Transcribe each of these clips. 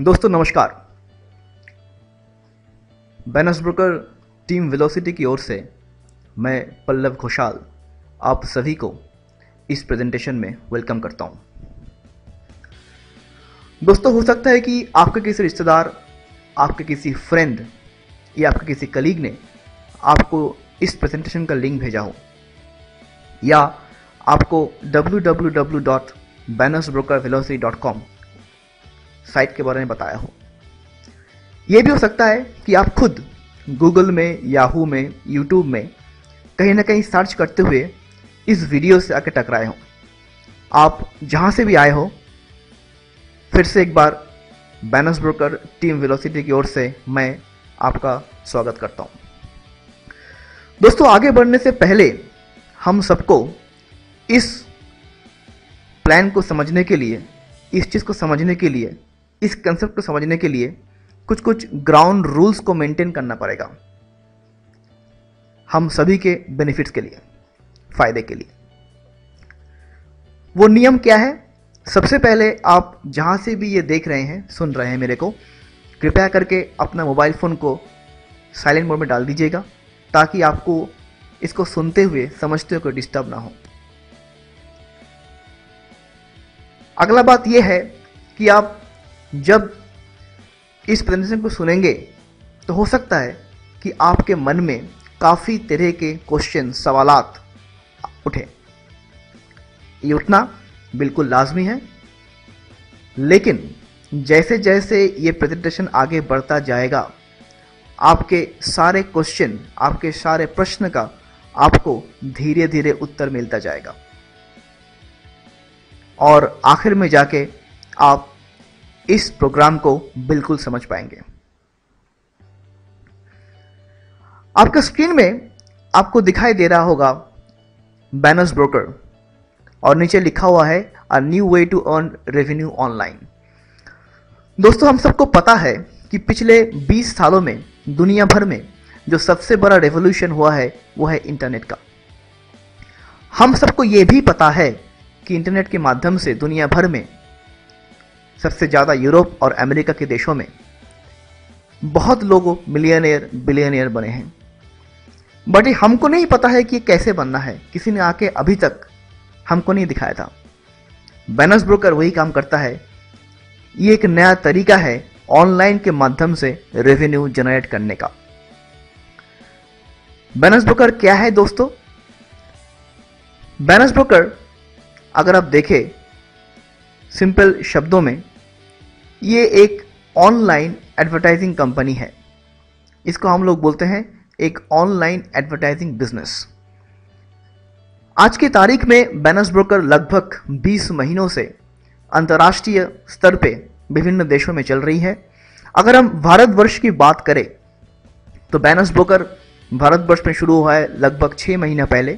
दोस्तों नमस्कार। Banners broker team velocity की ओर से मैं पल्लव घोषाल आप सभी को इस प्रेजेंटेशन में वेलकम करता हूं। दोस्तों, हो सकता है कि आपके किसी रिश्तेदार, आपके किसी फ्रेंड या आपके किसी कलीग ने आपको इस प्रेजेंटेशन का लिंक भेजा हो या आपको www.bannersbrokervelocity.com साइट के बारे में बताया हो। यह भी हो सकता है कि आप खुद गूगल में, याहू में, यूट्यूब में कहीं ना कहीं सर्च करते हुए इस वीडियो से आके टकराए हो। आप जहां से भी आए हो, फिर से एक बार बैनर्स ब्रोकर टीम वेलोसिटी की ओर से मैं आपका स्वागत करता हूं। दोस्तों, आगे बढ़ने से पहले हम सबको इस प्लान को समझने के लिए, इस चीज़ को समझने के लिए, इस कंसेप्ट को समझने के लिए कुछ ग्राउंड रूल्स को मेंटेन करना पड़ेगा, हम सभी के बेनिफिट्स के लिए, फायदे के लिए। वो नियम क्या है? सबसे पहले आप जहां से भी ये देख रहे हैं, सुन रहे हैं मेरे को, कृपया करके अपना मोबाइल फ़ोन को साइलेंट मोड में डाल दीजिएगा ताकि आपको इसको सुनते हुए, समझते हुए कोई डिस्टर्ब ना हो। अगला बात यह है कि आप जब इस प्रेजेंटेशन को सुनेंगे तो हो सकता है कि आपके मन में काफ़ी तरह के क्वेश्चन, सवालात उठे। ये उठना बिल्कुल लाजमी है, लेकिन जैसे जैसे ये प्रेजेंटेशन आगे बढ़ता जाएगा, आपके सारे क्वेश्चन, आपके सारे प्रश्न का आपको धीरे धीरे उत्तर मिलता जाएगा और आखिर में जाके आप इस प्रोग्राम को बिल्कुल समझ पाएंगे। आपका स्क्रीन में आपको दिखाई दे रहा होगा बैनर्स ब्रोकर और नीचे लिखा हुआ है a new way to earn revenue online. दोस्तों, हम सबको पता है कि पिछले 20 सालों में दुनिया भर में जो सबसे बड़ा रेवोल्यूशन हुआ है वो है इंटरनेट का। हम सबको ये भी पता है कि इंटरनेट के माध्यम से दुनिया भर में सबसे ज़्यादा यूरोप और अमेरिका के देशों में बहुत लोग मिलियनियर, बिलियनियर बने हैं। बट ये हमको नहीं पता है कि ये कैसे बनना है। किसी ने आके अभी तक हमको नहीं दिखाया था। बैनर्स ब्रोकर वही काम करता है। ये एक नया तरीका है ऑनलाइन के माध्यम से रेवेन्यू जनरेट करने का। बैनर्स ब्रोकर क्या है दोस्तों? बैनर्स ब्रोकर, अगर आप देखें सिंपल शब्दों में, ये एक ऑनलाइन एडवर्टाइजिंग कंपनी है। इसको हम लोग बोलते हैं एक ऑनलाइन एडवर्टाइजिंग बिजनेस। आज की तारीख में बैनर्स ब्रोकर लगभग 20 महीनों से अंतर्राष्ट्रीय स्तर पे विभिन्न देशों में चल रही है। अगर हम भारतवर्ष की बात करें तो बैनर्स ब्रोकर भारतवर्ष में शुरू हुआ है लगभग 6 महीना पहले।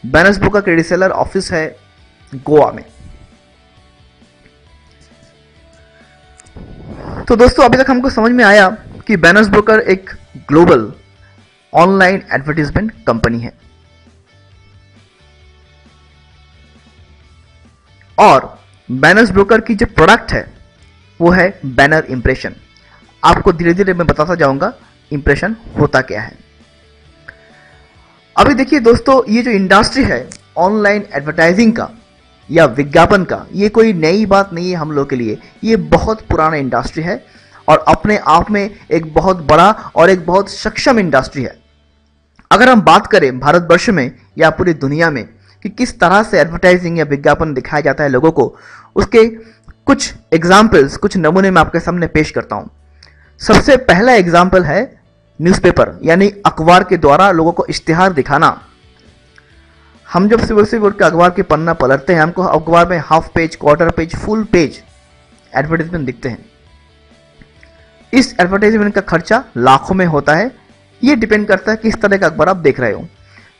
बैनर्स ब्रोकर के रीसेलर ऑफिस है गोवा में। तो दोस्तों, अभी तक हमको समझ में आया कि बैनर्स ब्रोकर एक ग्लोबल ऑनलाइन एडवर्टाइजमेंट कंपनी है और बैनर्स ब्रोकर की जो प्रोडक्ट है वो है बैनर इंप्रेशन। आपको धीरे धीरे मैं बताता जाऊंगा इंप्रेशन होता क्या है। अभी देखिए दोस्तों, ये जो इंडस्ट्री है ऑनलाइन एडवर्टाइजिंग का या विज्ञापन का, ये कोई नई बात नहीं है हम लोग के लिए। ये बहुत पुराना इंडस्ट्री है और अपने आप में एक बहुत बड़ा और एक बहुत सक्षम इंडस्ट्री है। अगर हम बात करें भारतवर्ष में या पूरी दुनिया में कि किस तरह से एडवर्टाइजिंग या विज्ञापन दिखाया जाता है लोगों को, उसके कुछ एग्जाम्पल्स, कुछ नमूने मैं आपके सामने पेश करता हूं। सबसे पहला एग्जाम्पल है न्यूज़पेपर यानी अखबार के द्वारा लोगों को इश्तिहार दिखाना। हम जब सुबह से उठ के अखबार के पन्ना पलटते हैं, हमको अखबार में half page, quarter page, full page advertisement दिखते हैं। इस एडवर्टाइजमेंट का खर्चा लाखों में होता है। ये डिपेंड करता है किस तरह का अखबार आप देख रहे हो।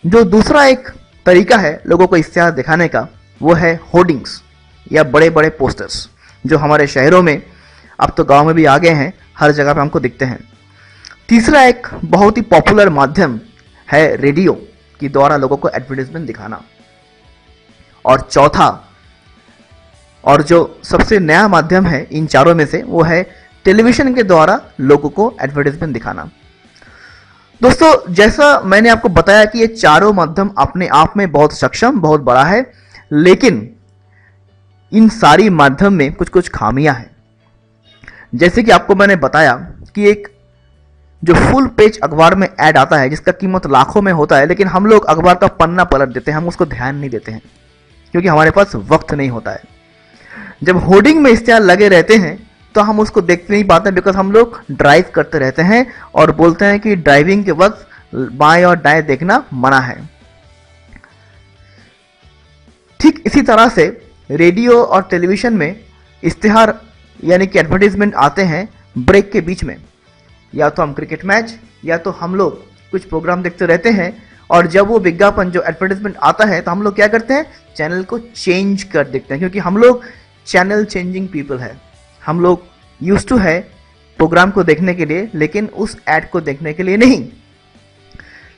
जो दूसरा एक तरीका है लोगों को इश्तिहार दिखाने का, वो है होर्डिंग्स या बड़े बड़े पोस्टर्स, जो हमारे शहरों में, अब तो गाँव में भी आ गए हैं, हर जगह पर हमको दिखते हैं। तीसरा एक बहुत ही पॉपुलर माध्यम है रेडियो के द्वारा लोगों को एडवर्टाइजमेंट दिखाना। और चौथा और जो सबसे नया माध्यम है इन चारों में से वो है टेलीविजन के द्वारा लोगों को एडवर्टाइजमेंट दिखाना। दोस्तों, जैसा मैंने आपको बताया कि ये चारों माध्यम अपने आप में बहुत सक्षम, बहुत बड़ा है, लेकिन इन सारी माध्यम में कुछ कुछ खामियां हैं। जैसे कि आपको मैंने बताया कि एक जो फुल पेज अखबार में ऐड आता है जिसका कीमत लाखों में होता है, लेकिन हम लोग अखबार का पन्ना पलट देते हैं, हम उसको ध्यान नहीं देते हैं क्योंकि हमारे पास वक्त नहीं होता है। जब होर्डिंग में इश्तिहार लगे रहते हैं तो हम उसको देखते नहीं पाते, बिकॉज हम लोग ड्राइव करते रहते हैं और बोलते हैं कि ड्राइविंग के वक्त बाएं और दाएं देखना मना है। ठीक इसी तरह से रेडियो और टेलीविजन में इश्तिहार यानी कि एडवर्टीजमेंट आते हैं ब्रेक के बीच में, या तो हम क्रिकेट मैच या तो हम लोग कुछ प्रोग्राम देखते रहते हैं, और जब वो विज्ञापन जो एडवर्टीजमेंट आता है तो हम लोग क्या करते हैं, चैनल को चेंज कर देते हैं, क्योंकि हम लोग चैनल चेंजिंग पीपल है। हम लोग यूज्ड टू है प्रोग्राम को देखने के लिए, लेकिन उस ऐड को देखने के लिए नहीं।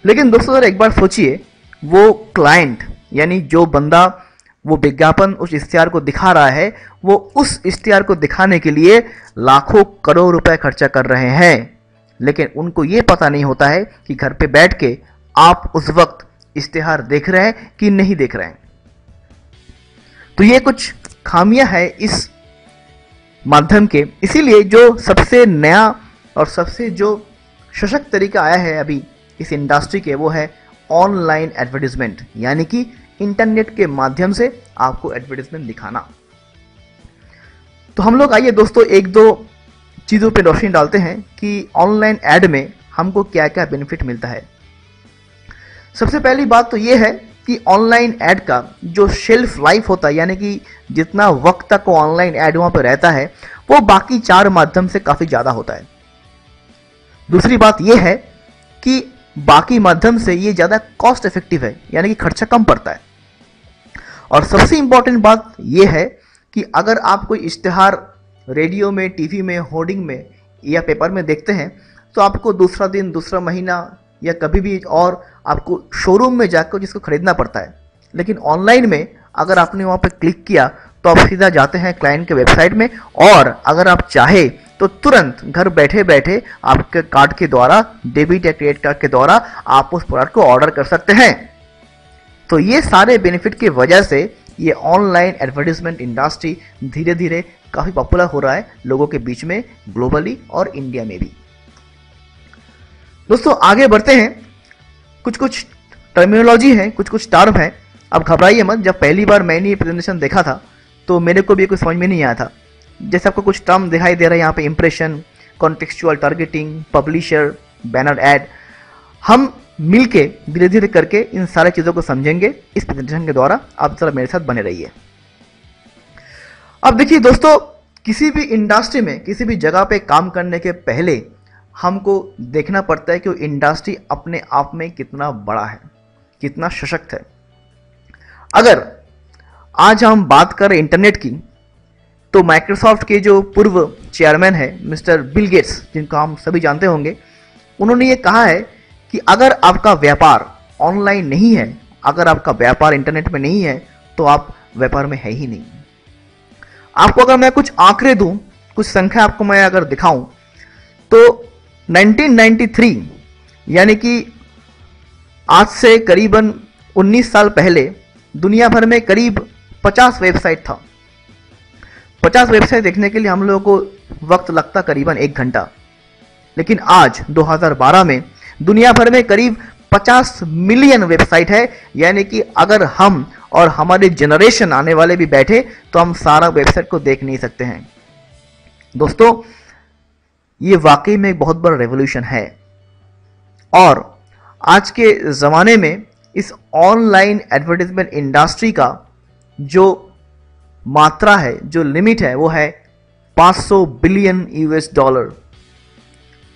लेकिन दोस्तों, अगर एक बार सोचिए, वो क्लाइंट यानी जो बंदा वो विज्ञापन उस इश्तिहार को दिखा रहा है, वो उस इश्तिहार को दिखाने के लिए लाखों करोड़ रुपए खर्चा कर रहे हैं, लेकिन उनको ये पता नहीं होता है कि घर पे बैठ के आप उस वक्त इश्तिहार देख रहे हैं कि नहीं देख रहे हैं। तो ये कुछ खामियां हैं इस माध्यम के। इसीलिए जो सबसे नया और सबसे जो सशक्त तरीका आया है अभी इस इंडस्ट्री के, वो है ऑनलाइन एडवर्टीजमेंट, यानी कि इंटरनेट के माध्यम से आपको एडवर्टीजमेंट दिखाना। तो हम लोग आइए दोस्तों एक दो चीज़ों पे रोशनी डालते हैं कि ऑनलाइन ऐड में हमको क्या क्या बेनिफिट मिलता है। सबसे पहली बात तो ये है कि ऑनलाइन ऐड का जो शेल्फ लाइफ होता है, यानी कि जितना वक्त तक वो ऑनलाइन ऐड वहां पर रहता है, वो बाकी चार माध्यम से काफी ज्यादा होता है। दूसरी बात यह है कि बाकी माध्यम से ये ज्यादा कॉस्ट इफेक्टिव है, यानी कि खर्चा कम पड़ता है। और सबसे इंपॉर्टेंट बात यह है कि अगर आप कोई इश्तिहार रेडियो में, टीवी में, होर्डिंग में या पेपर में देखते हैं, तो आपको दूसरा दिन, दूसरा महीना या कभी भी और आपको शोरूम में जाकर जिसको खरीदना पड़ता है। लेकिन ऑनलाइन में अगर आपने वहाँ पे क्लिक किया तो आप सीधा जाते हैं क्लाइंट के वेबसाइट में, और अगर आप चाहे तो तुरंत घर बैठे बैठे आपके कार्ड के द्वारा, डेबिट या क्रेडिट कार्ड के द्वारा आप उस प्रोडक्ट को ऑर्डर कर सकते हैं। तो ये सारे बेनिफिट की वजह से ये ऑनलाइन एडवर्टीजमेंट इंडस्ट्री धीरे धीरे काफी पॉपुलर हो रहा है लोगों के बीच में, ग्लोबली और इंडिया में भी। दोस्तों आगे बढ़ते हैं। कुछ कुछ टर्मिनोलॉजी है, कुछ कुछ टर्म है, अब घबराइए मत। जब पहली बार मैंने ये प्रेजेंटेशन देखा था तो मेरे को भी कुछ समझ में नहीं आया था। जैसे आपको कुछ टर्म दिखाई दे रहा है यहाँ पे, impression, contextual targeting, publisher, banner ad, हम मिलके धीरे धीरे करके इन सारे चीजों को समझेंगे इस प्रेजेंटेशन के द्वारा। आप जरा मेरे साथ बने रहिए। अब देखिए दोस्तों, किसी भी इंडस्ट्री में, किसी भी जगह पे काम करने के पहले हमको देखना पड़ता है कि वो इंडस्ट्री अपने आप में कितना बड़ा है, कितना सशक्त है। अगर आज हम बात करें इंटरनेट की, तो माइक्रोसॉफ्ट के जो पूर्व चेयरमैन है मिस्टर बिल गेट्स, जिनको हम सभी जानते होंगे, उन्होंने ये कहा है कि अगर आपका व्यापार ऑनलाइन नहीं है, अगर आपका व्यापार इंटरनेट में नहीं है, तो आप व्यापार में है ही नहीं। आपको अगर मैं कुछ आंकड़े दूं, कुछ संख्या आपको मैं अगर दिखाऊं, तो 1993 यानी कि आज से करीबन 19 साल पहले दुनिया भर में करीब 50 वेबसाइट था। 50 वेबसाइट देखने के लिए हम लोगों को वक्त लगता करीबन 1 घंटा, लेकिन आज 2012 में दुनिया भर में करीब 50 मिलियन वेबसाइट है। यानी कि अगर हम और हमारे जनरेशन आने वाले भी बैठे तो हम सारा वेबसाइट को देख नहीं सकते हैं। दोस्तों, ये वाकई में एक बहुत बड़ा रेवोल्यूशन है, और आज के ज़माने में इस ऑनलाइन एडवर्टाइजमेंट इंडस्ट्री का जो मात्रा है, जो लिमिट है, वो है 500 बिलियन US$।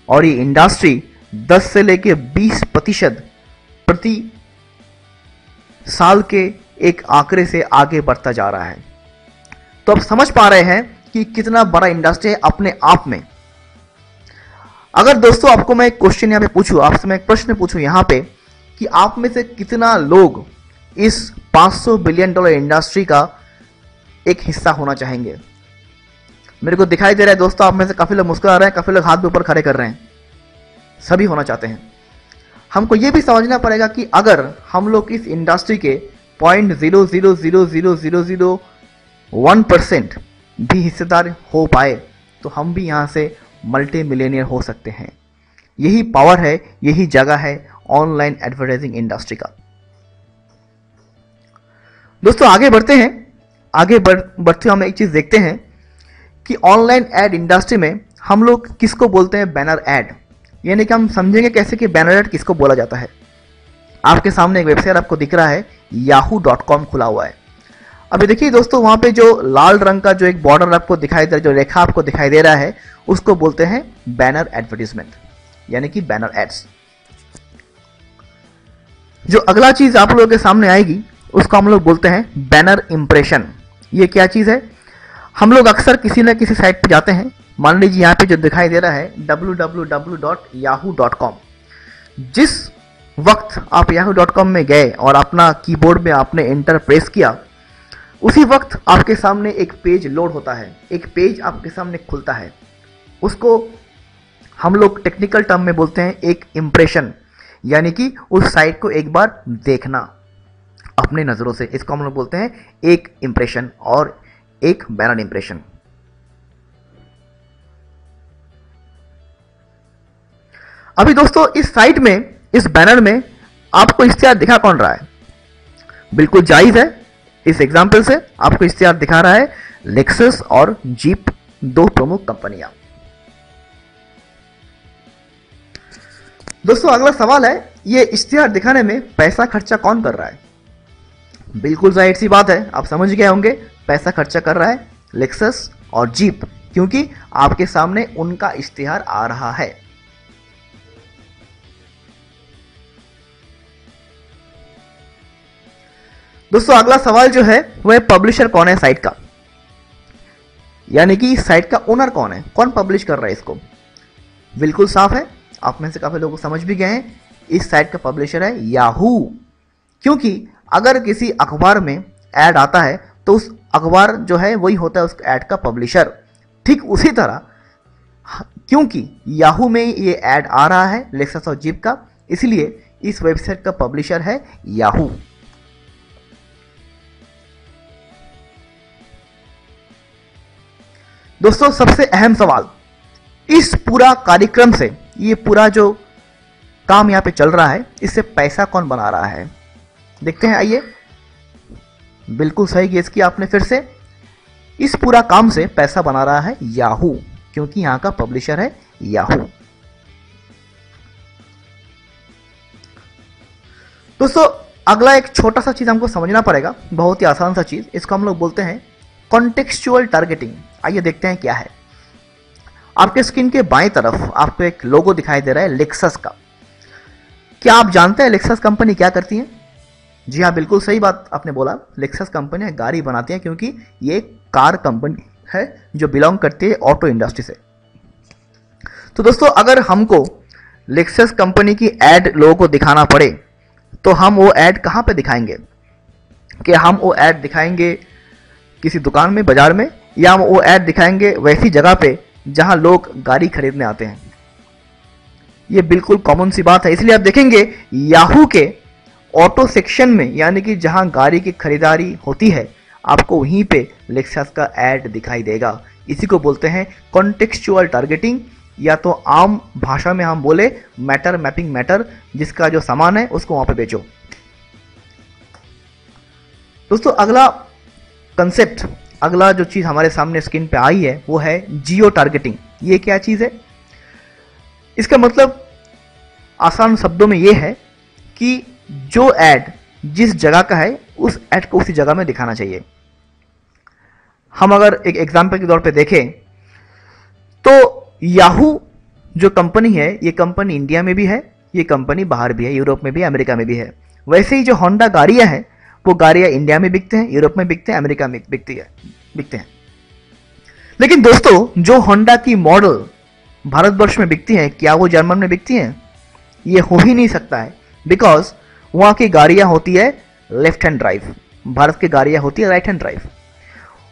और ये इंडस्ट्री 10 से लेके 20% प्रति साल के एक आंकड़े से आगे बढ़ता जा रहा है। तो आप समझ पा रहे हैं कि कितना बड़ा इंडस्ट्री है अपने आप में। अगर दोस्तों आपको मैं एक क्वेश्चन यहाँ पे पूछूं, आपसे मैं एक प्रश्न पूछूं यहाँ पे कि आप में से कितना लोग इस $500 बिलियन इंडस्ट्री का एक हिस्सा होना चाहेंगे। मेरे को दिखाई दे रहा है दोस्तों, आप में से काफ़ी लोग मुस्कुरा रहे हैं, काफ़ी लोग हाथ भी ऊपर खड़े कर रहे हैं। सभी होना चाहते हैं। हमको ये भी समझना पड़ेगा कि अगर हम लोग इस इंडस्ट्री के 0.0000001% भी हिस्सेदार हो पाए तो हम भी यहाँ से मल्टी मिलियनियर हो सकते हैं। यही पावर है, यही जगह है ऑनलाइन एडवर्टाइजिंग इंडस्ट्री का। दोस्तों आगे बढ़ते हैं। आगे बढ़ते हम एक चीज़ देखते हैं कि ऑनलाइन एड इंडस्ट्री में हम लोग किसको बोलते हैं बैनर एड, यानी कि हम समझेंगे कैसे कि बैनर एड किसको बोला जाता है। आपके सामने एक वेबसाइट आपको दिख रहा है, yahoo.com खुला हुआ है। अभी देखिए दोस्तों, वहां पे जो लाल रंग का जो एक बॉर्डर आपको दिखाई दे रहा है, जो रेखा आपको दिखाई दे रहा है, उसको बोलते हैं बैनर एडवर्टीजमेंट, यानी कि बैनर एड्स। जो अगला चीज आप लोगों के सामने आएगी उसको हम लोग बोलते हैं बैनर इंप्रेशन। ये क्या चीज है? हम लोग अक्सर किसी न किसी साइट पे जाते हैं, मान लीजिए यहाँ पे जो दिखाई दे रहा है www.yahoo.com। जिस वक्त आप yahoo.com में गए और अपना कीबोर्ड में आपने एंटर प्रेस किया, उसी वक्त आपके सामने एक पेज लोड होता है, एक पेज आपके सामने खुलता है। उसको हम लोग टेक्निकल टर्म में बोलते हैं एक इंप्रेशन, यानी कि उस साइट को एक बार देखना अपने नज़रों से। इसको हम लोग बोलते हैं एक इंप्रेशन और एक बैनर इंप्रेशन। अभी दोस्तों इस साइट में, इस बैनर में आपको इश्तिहार दिखा कौन रहा है? बिल्कुल जायज है। इस एग्जाम्पल से आपको इश्तिहार दिखा रहा है लेक्सस और जीप, दो प्रमुख कंपनियां। दोस्तों अगला सवाल है, ये इश्तिहार दिखाने में पैसा खर्चा कौन कर रहा है? बिल्कुल जाहिर सी बात है, आप समझ गए होंगे, पैसा खर्चा कर रहा है लेक्सस और जीप, क्योंकि आपके सामने उनका इश्तिहार आ रहा है। दोस्तों अगला सवाल जो है वह पब्लिशर कौन है साइट का, यानी कि इस साइट का ओनर कौन है, कौन पब्लिश कर रहा है इसको? बिल्कुल साफ है, आप में से काफी लोग समझ भी गए हैं, इस साइट का पब्लिशर है याहू। क्योंकि अगर किसी अखबार में ऐड आता है तो उस अखबार जो है वही होता है उस ऐड का पब्लिशर। ठीक उसी तरह क्योंकि याहू में ये ऐड आ रहा है लेक्सस और जीप का, इसलिए इस वेबसाइट का पब्लिशर है याहू। दोस्तों सबसे अहम सवाल, इस पूरा कार्यक्रम से, ये पूरा जो काम यहाँ पे चल रहा है, इससे पैसा कौन बना रहा है? देखते हैं, आइए। बिल्कुल सही गेस किया आपने फिर से। इस पूरा काम से पैसा बना रहा है याहू, क्योंकि यहाँ का पब्लिशर है याहू। दोस्तों अगला एक छोटा सा चीज हमको समझना पड़ेगा, बहुत ही आसान सा चीज, इसको हम लोग बोलते हैं कॉन्टेक्सचुअल टारगेटिंग। आइए देखते हैं क्या है। आपके स्क्रीन के बाएं तरफ आपको एक लोगो दिखाई दे रहा है लेक्सस का। क्या आप जानते हैं लेक्सस कंपनी क्या करती है? जी हाँ, बिल्कुल सही बात आपने बोला, लेक्सस कंपनी गाड़ी बनाती है, क्योंकि ये कार कंपनी है जो बिलोंग करती है ऑटो इंडस्ट्री से। तो दोस्तों अगर हमको लेक्सस कंपनी की एड लोगों को दिखाना पड़े तो हम वो एड कहाँ पे दिखाएंगे? कि हम वो एड दिखाएंगे किसी दुकान में, बाजार में, या हम वो ऐड दिखाएंगे वैसी जगह पे जहां लोग गाड़ी खरीदने आते हैं? ये बिल्कुल कॉमन सी बात है। इसलिए आप देखेंगे याहू के ऑटो सेक्शन में, यानी कि जहां गाड़ी की खरीदारी होती है, आपको वहीं पे लेक्सस का ऐड दिखाई देगा। इसी को बोलते हैं कॉन्टेक्सचुअल टारगेटिंग, या तो आम भाषा में हम बोले मैटर मैपिंग मैटर, जिसका जो सामान है उसको वहां पे बेचो। दोस्तों अगला कंसेप्ट, अगला जो चीज हमारे सामने स्क्रीन पे आई है वो है जियो टारगेटिंग। ये क्या चीज है? इसका मतलब आसान शब्दों में ये है कि जो ऐड जिस जगह का है उस ऐड को उसी जगह में दिखाना चाहिए। हम अगर एक एग्जांपल के तौर पे देखें तो याहू जो कंपनी है, ये कंपनी इंडिया में भी है, ये कंपनी बाहर भी है, यूरोप में भी, अमेरिका में भी है। वैसे ही जो होंडा गाड़ियां हैं, वो गाड़ियां इंडिया में बिकते हैं, यूरोप में बिकते हैं, अमेरिका में बिकते हैं। लेकिन दोस्तों जो होंडा की मॉडल भारतवर्ष में बिकती हैं, क्या वो जर्मन में बिकती हैं? ये हो ही नहीं सकता है, बिकॉज वहां की गाड़ियां होती है लेफ्ट हैंड ड्राइव, भारत की गाड़ियां होती है राइट हैंड ड्राइव।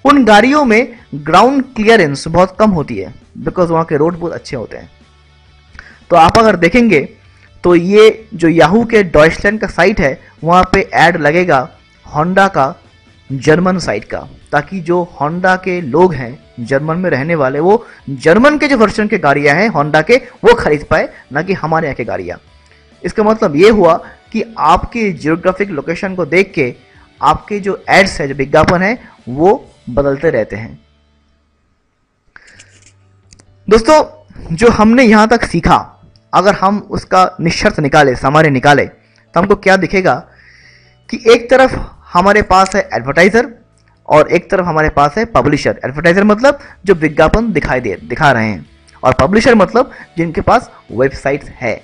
उन गाड़ियों में ग्राउंड क्लियरेंस बहुत कम होती है, बिकॉज वहां के रोड बहुत अच्छे होते हैं। तो आप अगर देखेंगे तो ये जो याहू के डॉइचलैंड का साइट है, वहां पे ऐड लगेगा होंडा का जर्मन साइट का, ताकि जो होंडा के लोग हैं जर्मन में रहने वाले, वो जर्मन के जो वर्जन के गाड़ियां हैं होंडा के, वो खरीद पाए, ना कि हमारे यहाँ के गाड़ियां। इसका मतलब ये हुआ कि आपके जियोग्राफिक लोकेशन को देख के आपके जो एड्स है, जो विज्ञापन है, वो बदलते रहते हैं। दोस्तों, जो हमने यहां तक सीखा, अगर हम उसका निष्कर्ष निकाले, समरी निकाले, तो हमको क्या दिखेगा कि एक तरफ हमारे पास है एडवर्टाइजर और एक तरफ हमारे पास है पब्लिशर। एडवर्टाइजर मतलब जो विज्ञापन दिखा रहे हैं, और पब्लिशर मतलब जिनके पास वेबसाइट है।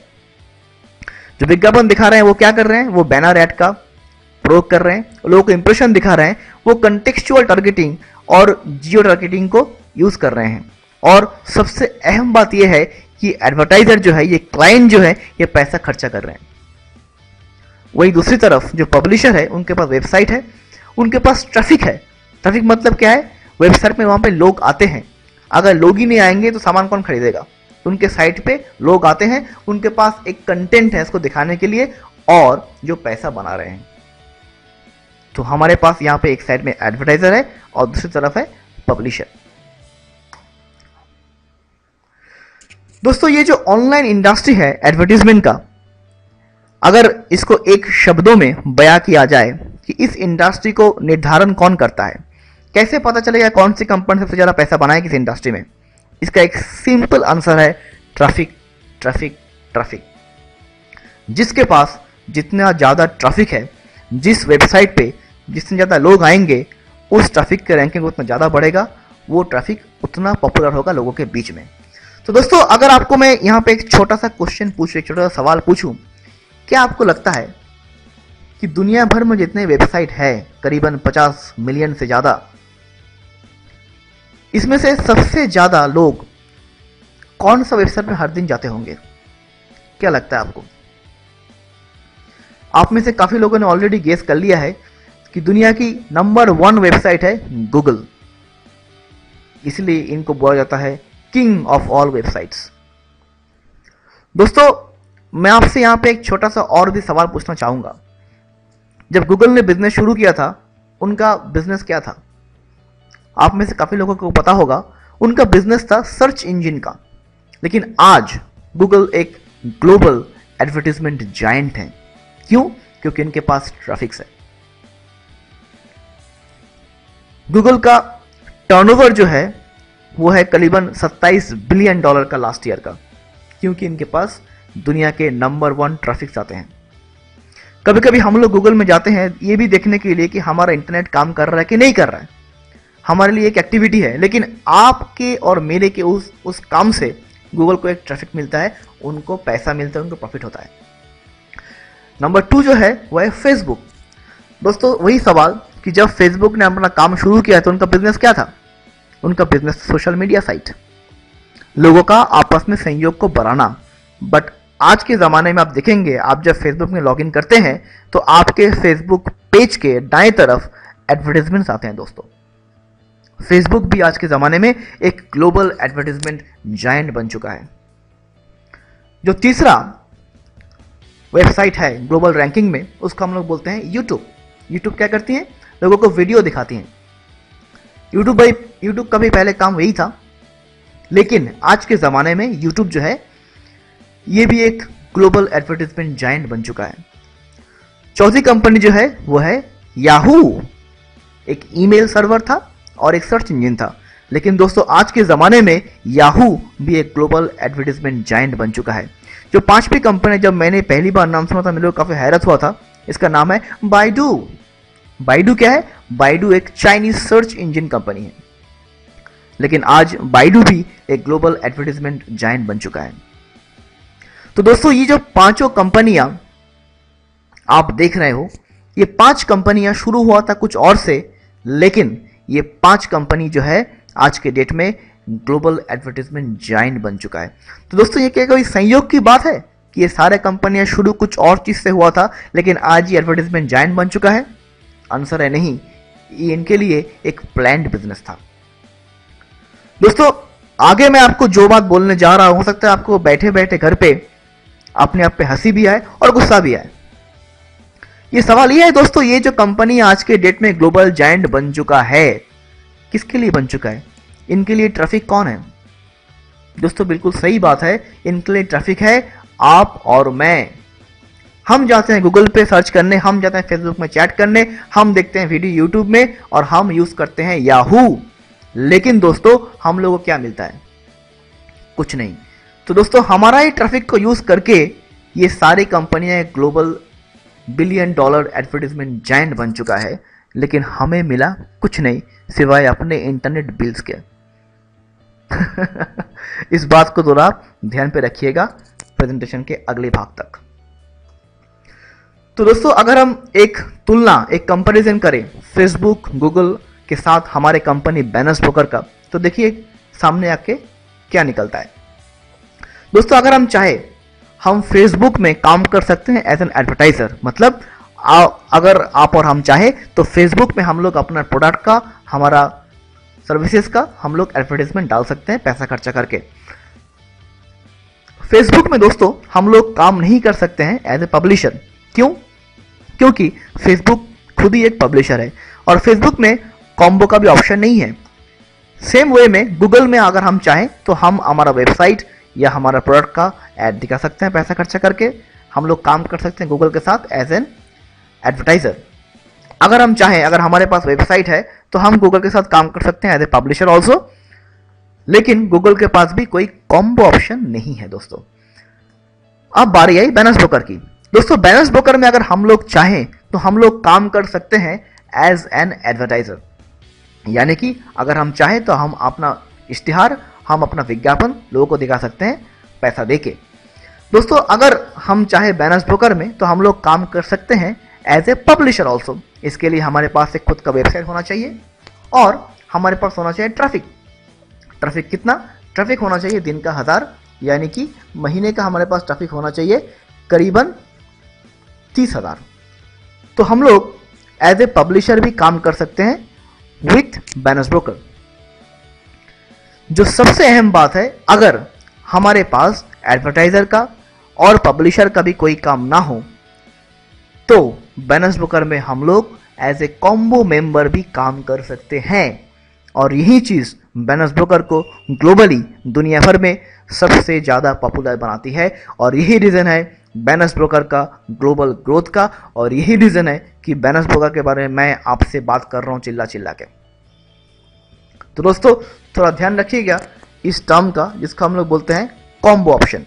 जो विज्ञापन दिखा रहे हैं वो क्या कर रहे हैं, वो बैनर ऐड का प्रयोग कर रहे हैं, लोगों को इंप्रेशन दिखा रहे हैं, वो कंटेक्चुअल टारगेटिंग और जियो टारगेटिंग को यूज कर रहे हैं। और सबसे अहम बात यह है कि एडवर्टाइजर जो है, ये क्लाइंट जो है, ये पैसा खर्चा कर रहे हैं। वही दूसरी तरफ जो पब्लिशर है, उनके पास वेबसाइट है, उनके पास ट्रैफिक है। ट्रैफिक मतलब क्या है, वेबसाइट में वहां पे लोग आते हैं, अगर लोग ही नहीं आएंगे तो सामान कौन खरीदेगा। तो उनके साइट पे लोग आते हैं, उनके पास एक कंटेंट है इसको दिखाने के लिए, और जो पैसा बना रहे हैं। तो हमारे पास यहाँ पे एक साइड में एडवर्टाइजर है और दूसरी तरफ है पब्लिशर। दोस्तों, ये जो ऑनलाइन इंडस्ट्री है एडवर्टीजमेंट का, अगर इसको एक शब्दों में बयां किया जाए कि इस इंडस्ट्री को निर्धारण कौन करता है, कैसे पता चलेगा कौन सी कंपनी सबसे ज्यादा पैसा बनाए किस इंडस्ट्री में, इसका एक सिंपल आंसर है ट्रैफिक, ट्रैफिक, ट्रैफिक। जिसके पास जितना ज्यादा ट्रैफिक है, जिस वेबसाइट पे जितने ज्यादा लोग आएंगे, उस ट्रैफिक के रैंकिंग उतना ज्यादा बढ़ेगा, वो ट्रैफिक उतना पॉपुलर होगा लोगों के बीच में। तो दोस्तों, अगर आपको मैं यहाँ पे एक छोटा सा क्वेश्चन पूछूं, एक छोटा सा सवाल पूछूं, क्या आपको लगता है कि दुनिया भर में जितने वेबसाइट है, करीबन 50 मिलियन से ज्यादा, इसमें से सबसे ज्यादा लोग कौन सा वेबसाइट पर हर दिन जाते होंगे? क्या लगता है आपको? आप में से काफी लोगों ने ऑलरेडी गेस कर लिया है कि दुनिया की नंबर 1 वेबसाइट है गूगल। इसलिए इनको बोला जाता है किंग ऑफ ऑल वेबसाइट्स। दोस्तों, मैं आपसे यहां पे एक छोटा सा और भी सवाल पूछना चाहूंगा। जब गूगल ने बिजनेस शुरू किया था, उनका बिजनेस क्या था? आप में से काफी लोगों को पता होगा, उनका बिजनेस था सर्च इंजन का। लेकिन आज गूगल एक ग्लोबल एडवर्टाइजमेंट जायंट है। क्यों? क्योंकि इनके पास ट्रैफिक है। गूगल का टर्नओवर जो है वो है करीबन $27 बिलियन का लास्ट ईयर का, क्योंकि इनके पास दुनिया के नंबर 1 ट्रैफिक आते हैं। कभी कभी हम लोग गूगल में जाते हैं ये भी देखने के लिए कि हमारा इंटरनेट काम कर रहा है कि नहीं कर रहा है, हमारे लिए एक एक्टिविटी है। लेकिन आपके और मेरे के उस काम से गूगल को एक ट्रैफिक मिलता है, उनको पैसा मिलता है, उनको प्रॉफिट होता है। नंबर 2 जो है वो है फेसबुक। दोस्तों, वही सवाल कि जब फेसबुक ने अपना काम शुरू किया तो उनका बिजनेस क्या था? उनका बिजनेस सोशल मीडिया साइट, लोगों का आपस में सहयोग को बढ़ाना। बट आज के ज़माने में आप देखेंगे, आप जब फेसबुक में लॉगिन करते हैं तो आपके फेसबुक पेज के दाएं तरफ एडवर्टाइजमेंट्स आते हैं। दोस्तों, फेसबुक भी आज के ज़माने में एक ग्लोबल एडवर्टाइजमेंट जायंट बन चुका है। जो तीसरा वेबसाइट है ग्लोबल रैंकिंग में, उसको हम लोग बोलते हैं यूट्यूब। यूट्यूब क्या करती है? लोगों को वीडियो दिखाती हैं। यूट्यूब का भी पहले काम वही था, लेकिन आज के ज़माने में यूट्यूब जो है ये भी एक ग्लोबल एडवर्टाइजमेंट जायंट बन चुका है। चौथी कंपनी जो है वो है याहू। एक ईमेल सर्वर था और एक सर्च इंजन था, लेकिन दोस्तों आज के ज़माने में याहू भी एक ग्लोबल एडवर्टाइजमेंट जायंट बन चुका है। जो 5वीं कंपनी, जब मैंने पहली बार नाम सुना था मेरे को काफ़ी हैरत हुआ था। इसका नाम है बाइडू। बाइडू क्या है? बाइडू एक चाइनीज सर्च इंजन कंपनी है, लेकिन आज बाइडू भी एक ग्लोबल एडवर्टाइजमेंट जायंट बन चुका है। तो दोस्तों, ये जो 5 कंपनियां आप देख रहे हो, ये 5 कंपनियां शुरू हुआ था कुछ और से, लेकिन ये 5 कंपनी जो है आज के डेट में ग्लोबल एडवर्टाइजमेंट जायंट बन चुका है। तो दोस्तों, ये क्या कोई संयोग की बात है कि ये सारे कंपनियां शुरू कुछ और चीज से हुआ था, लेकिन आज ये एडवर्टाइजमेंट जायंट बन चुका है? आंसर है नहीं। ये इनके लिए एक प्लान्ड बिजनेस था। दोस्तों आगे मैं आपको जो बात बोलने जा रहा हूं, हो सकता है आपको बैठे बैठे घर पे अपने आप पे हंसी भी आए और गुस्सा भी आए। ये सवाल ये है दोस्तों, ये जो कंपनी आज के डेट में ग्लोबल जायंट बन चुका है, किसके लिए बन चुका है? इनके लिए ट्रैफिक कौन है? दोस्तों बिल्कुल सही बात है, इनके लिए ट्रैफिक है आप और मैं। हम जाते हैं गूगल पे सर्च करने, हम जाते हैं फेसबुक में चैट करने, हम देखते हैं वीडियो यूट्यूब में, और हम यूज करते हैं याहू। लेकिन दोस्तों हम लोगों को क्या मिलता है? कुछ नहीं। तो दोस्तों हमारा ही ट्रैफिक को यूज करके ये सारी कंपनियां ग्लोबल $1 बिलियन एडवर्टाइजमेंट जायंट बन चुका है, लेकिन हमें मिला कुछ नहीं सिवाय अपने इंटरनेट बिल्स के। इस बात को थोड़ा ध्यान पे रखिएगा प्रेजेंटेशन के अगले भाग तक। तो दोस्तों अगर हम एक तुलना, एक कंपैरिजन करें फेसबुक, गूगल के साथ हमारे कंपनी बैनर्स ब्रोकर का, तो देखिए सामने आके क्या निकलता है। दोस्तों अगर हम चाहे, हम फेसबुक में काम कर सकते हैं एज एन एडवर्टाइजर। मतलब अगर आप और हम चाहे तो फेसबुक में हम लोग अपना प्रोडक्ट का, हमारा सर्विसेज का हम लोग एडवर्टाइजमेंट डाल सकते हैं पैसा खर्चा करके। फेसबुक में दोस्तों हम लोग काम नहीं कर सकते हैं एज ए पब्लिशर। क्यों? क्योंकि फेसबुक खुद ही एक पब्लिशर है और फेसबुक में कॉम्बो का भी ऑप्शन नहीं है। सेम वे में गूगल में अगर हम चाहें तो हम हमारा वेबसाइट या हमारा प्रोडक्ट का ऐड दिखा सकते हैं पैसा खर्चा करके। हम लोग काम कर सकते हैं गूगल के साथ एज एन एडवर्टाइजर। अगर हम चाहें, अगर हमारे पास वेबसाइट है तो हम गूगल के साथ काम कर सकते हैं एज ए पब्लिशर ऑल्सो। लेकिन गूगल के पास भी कोई कॉम्बो ऑप्शन नहीं है दोस्तों। अब बारी आई बैनर्स ब्रोकर की। दोस्तों बैनर्स ब्रोकर में अगर हम लोग चाहें तो हम लोग काम कर सकते हैं एज एन एडवर्टाइजर। यानी कि अगर हम चाहें तो हम अपना इश्तिहार, हम अपना विज्ञापन लोगों को दिखा सकते हैं पैसा देके। दोस्तों अगर हम चाहे बैनर्स ब्रोकर में तो हम लोग काम कर सकते हैं एज ए पब्लिशर ऑल्सो। इसके लिए हमारे पास एक खुद का वेबसाइट होना चाहिए और हमारे पास होना चाहिए ट्रैफिक। ट्रैफिक कितना? ट्रैफिक होना चाहिए दिन का 1000, यानी कि महीने का हमारे पास ट्रैफिक होना चाहिए करीबन 30,000। तो हम लोग एज ए पब्लिशर भी काम कर सकते हैं विथ बैनर्स ब्रोकर। जो सबसे अहम बात है, अगर हमारे पास एडवर्टाइजर का और पब्लिशर का भी कोई काम ना हो तो बैनर्स ब्रोकर में हम लोग एज ए कॉम्बो मेंबर भी काम कर सकते हैं। और यही चीज बैनर्स ब्रोकर को ग्लोबली दुनिया भर में सबसे ज्यादा पॉपुलर बनाती है। और यही रीजन है बैनर्स ब्रोकर का ग्लोबल ग्रोथ का, और यही रीजन है कि बैनर्स ब्रोकर के बारे में मैं आपसे बात कर रहा हूं चिल्ला चिल्ला के। तो दोस्तों थोड़ा ध्यान रखिएगा इस टर्म का, जिसको हम लोग बोलते हैं कॉम्बो ऑप्शन।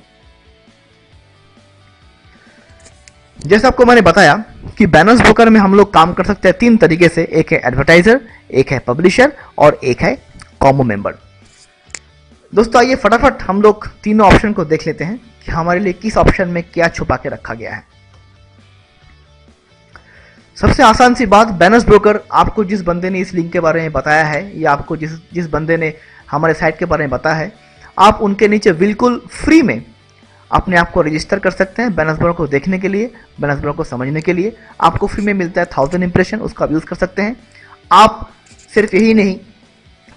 जैसे आपको मैंने बताया कि बैनर्स ब्रोकर में हम लोग काम कर सकते हैं 3 तरीके से। एक है एडवर्टाइजर, एक है पब्लिशर और एक है कॉम्बो मेंबर। दोस्तों आइए फटाफट हम लोग तीनों ऑप्शन को देख लेते हैं कि हमारे लिए किस ऑप्शन में क्या छुपा के रखा गया है। सबसे आसान सी बात, बैनर्स ब्रोकर आपको जिस बंदे ने इस लिंक के बारे में बताया है या आपको जिस बंदे ने हमारे साइट के बारे में बताया है, आप उनके नीचे बिल्कुल फ्री में अपने आप को रजिस्टर कर सकते हैं बैनर्स ब्रोकर को देखने के लिए, बैनर्स ब्रोकर को समझने के लिए। आपको फ्री में मिलता है 1000 इंप्रेशन, उसका यूज कर सकते हैं आप। सिर्फ यही नहीं,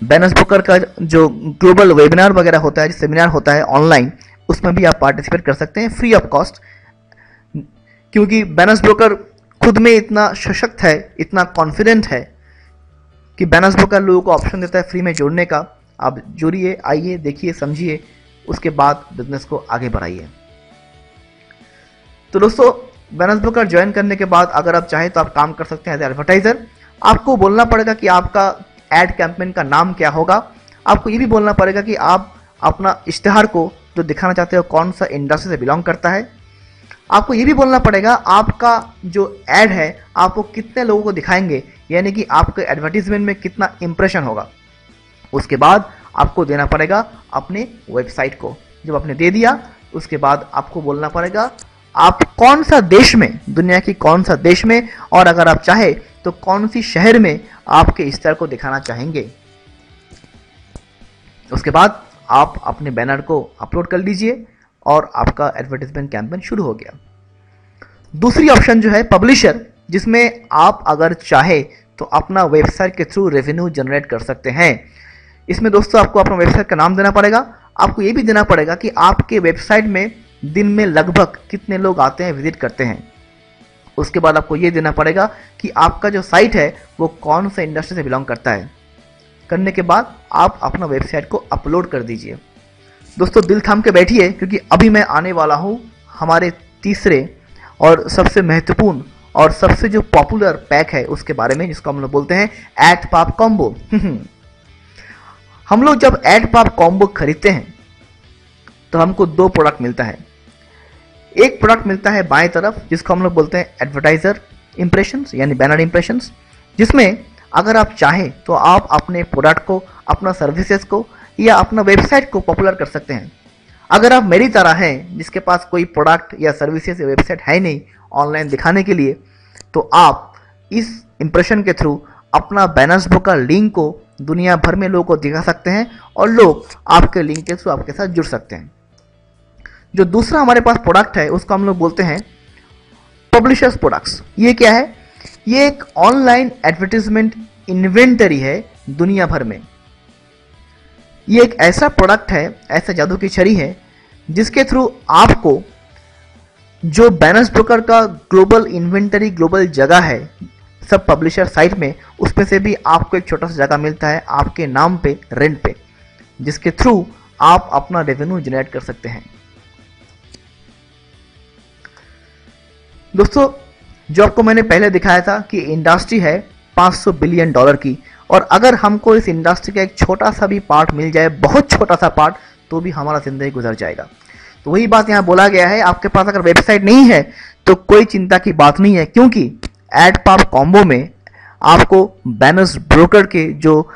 बैनर्स ब्रोकर का जो ग्लोबल वेबिनार वगैरह होता है, सेमिनार होता है ऑनलाइन, उसमें भी आप पार्टिसिपेट कर सकते हैं फ्री ऑफ कॉस्ट। क्योंकि बैनर्स ब्रोकर खुद में इतना सशक्त है, इतना कॉन्फिडेंट है कि बैनर्स ब्रोकर लोगों को ऑप्शन देता है फ्री में जोड़ने का। आप जुड़िए, आइए, देखिए, समझिए, उसके बाद बिजनेस को आगे बढ़ाइए। तो दोस्तों बैनर्स ब्रोकर ज्वाइन करने के बाद अगर आप चाहें तो आप काम कर सकते हैं एज एडवर्टाइजर। आपको बोलना पड़ेगा कि आपका एड कैंपेन का नाम क्या होगा। आपको ये भी बोलना पड़ेगा कि आप अपना इश्तिहार को जो दिखाना चाहते हो कौन सा इंडस्ट्री से बिलोंग करता है। आपको ये भी बोलना पड़ेगा आपका जो एड है आप वो कितने लोगों को दिखाएंगे, यानी कि आपके एडवर्टीजमेंट में कितना इंप्रेशन होगा। उसके बाद आपको देना पड़ेगा अपने वेबसाइट को। जब आपने दे दिया उसके बाद आपको बोलना पड़ेगा आप कौन सा देश में, दुनिया की कौन सा देश में, और अगर आप चाहे तो कौन सी शहर में आपके इश्तिहार को दिखाना चाहेंगे। उसके बाद आप अपने बैनर को अपलोड कर लीजिए और आपका एडवर्टाइजमेंट कैंपेन शुरू हो गया। दूसरी ऑप्शन जो है पब्लिशर, जिसमें आप अगर चाहे तो अपना वेबसाइट के थ्रू रेवेन्यू जनरेट कर सकते हैं। इसमें दोस्तों आपको अपना वेबसाइट का नाम देना पड़ेगा, आपको ये भी देना पड़ेगा कि आपके वेबसाइट में दिन में लगभग कितने लोग आते हैं, विजिट करते हैं। उसके बाद आपको ये देना पड़ेगा कि आपका जो साइट है वो कौन से इंडस्ट्री से बिलोंग करता है। करने के बाद आप अपना वेबसाइट को अपलोड कर दीजिए। दोस्तों दिल थाम के बैठिए, क्योंकि अभी मैं आने वाला हूँ हमारे तीसरे और सबसे महत्वपूर्ण और सबसे जो पॉपुलर पैक है उसके बारे में, जिसको हम लोग बोलते हैं एडपाप कॉम्बो। हम लोग जब एडपाप कॉम्बो खरीदते हैं तो हमको दो प्रोडक्ट मिलता है। एक प्रोडक्ट मिलता है बाएं तरफ, जिसको हम लोग बोलते हैं एडवर्टाइजर इंप्रेशंस यानी बैनर इंप्रेशंस, जिसमें अगर आप चाहें तो आप अपने प्रोडक्ट को, अपना सर्विसेज को या अपना वेबसाइट को पॉपुलर कर सकते हैं। अगर आप मेरी तरह हैं जिसके पास कोई प्रोडक्ट या सर्विसेज या वेबसाइट है नहीं ऑनलाइन दिखाने के लिए, तो आप इस इंप्रेशन के थ्रू अपना बैनर्स ब्रोकर लिंक को दुनिया भर में लोगों को दिखा सकते हैं और लोग आपके लिंक के थ्रू आपके साथ जुड़ सकते हैं। जो दूसरा हमारे पास प्रोडक्ट है उसको हम लोग बोलते हैं पब्लिशर्स प्रोडक्ट्स। ये क्या है? ये एक ऑनलाइन एडवर्टाइजमेंट इन्वेंटरी है दुनिया भर में। ये एक ऐसा प्रोडक्ट है, ऐसा जादू की छड़ी है, जिसके थ्रू आपको जो बैनर्स ब्रोकर का ग्लोबल इन्वेंटरी, ग्लोबल जगह है सब पब्लिशर साइट में, उसमें से भी आपको एक छोटा सा जगह मिलता है आपके नाम पे, रेंट पे, जिसके थ्रू आप अपना रेवेन्यू जनरेट कर सकते हैं। दोस्तों जो आपको मैंने पहले दिखाया था कि इंडस्ट्री है $500 बिलियन की, और अगर हमको इस इंडस्ट्री का एक छोटा सा भी पार्ट मिल जाए, बहुत छोटा सा पार्ट, तो भी हमारा जिंदगी गुजर जाएगा। तो वही बात यहाँ बोला गया है, आपके पास अगर वेबसाइट नहीं है तो कोई चिंता की बात नहीं है, क्योंकि एडपाप कॉम्बो में आपको बैनर्स ब्रोकर के जो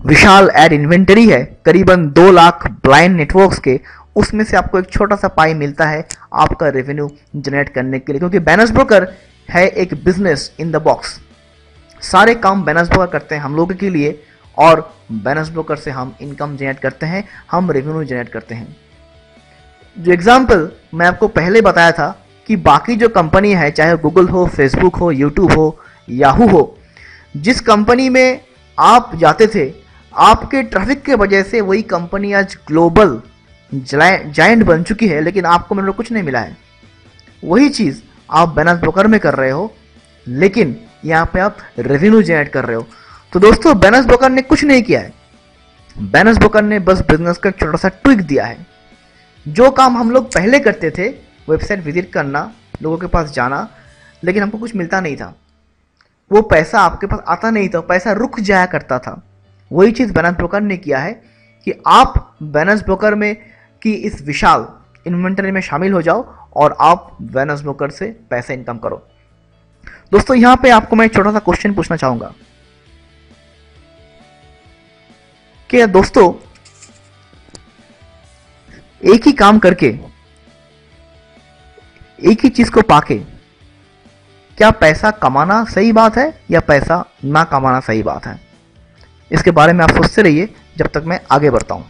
विशाल एड इन्वेंटरी है, करीबन 2 लाख ब्लाइंड नेटवर्क्स के, उसमें से आपको एक छोटा सा पाई मिलता है आपका रेवेन्यू जनरेट करने के लिए। क्योंकि बैनर्स ब्रोकर है एक बिजनेस इन द बॉक्स, सारे काम बैनर्स ब्रोकर करते हैं हम लोगों के लिए, और बैनर्स ब्रोकर से हम इनकम जनरेट करते हैं, हम रेवेन्यू जनरेट करते हैं। जो एग्जाम्पल मैं आपको पहले बताया था कि बाकी जो कंपनी है, चाहे गूगल हो, फेसबुक हो, यूट्यूब हो, याहू हो, जिस कंपनी में आप जाते थे, आपके ट्रैफिक के वजह से वही कंपनी आज ग्लोबल जायंट बन चुकी है, लेकिन आपको मतलब कुछ नहीं मिला है। वही चीज़ आप बैनर्स ब्रोकर में कर रहे हो, लेकिन यहाँ पे आप रेवेन्यू जनरेट कर रहे हो। तो दोस्तों बैनर्स ब्रोकर ने कुछ नहीं किया है, बैनर्स ब्रोकर ने बस बिजनेस का एक छोटा सा ट्विक दिया है। जो काम हम लोग पहले करते थे, वेबसाइट विजिट करना, लोगों के पास जाना, लेकिन हमको कुछ मिलता नहीं था, वो पैसा आपके पास आता नहीं था, पैसा रुक जाया करता था। वही चीज़ बैनर्स ब्रोकर ने किया है कि आप बैनर्स ब्रोकर में की इस विशाल इन्वेंटरी में शामिल हो जाओ और आप बैनर्स ब्रोकर से पैसे इनकम करो। दोस्तों यहाँ पे आपको मैं एक छोटा सा क्वेश्चन पूछना चाहूंगा कि दोस्तों एक ही काम करके, एक ही चीज को पाके, क्या पैसा कमाना सही बात है या पैसा ना कमाना सही बात है? इसके बारे में आप सोचते रहिए जब तक मैं आगे बढ़ता हूं।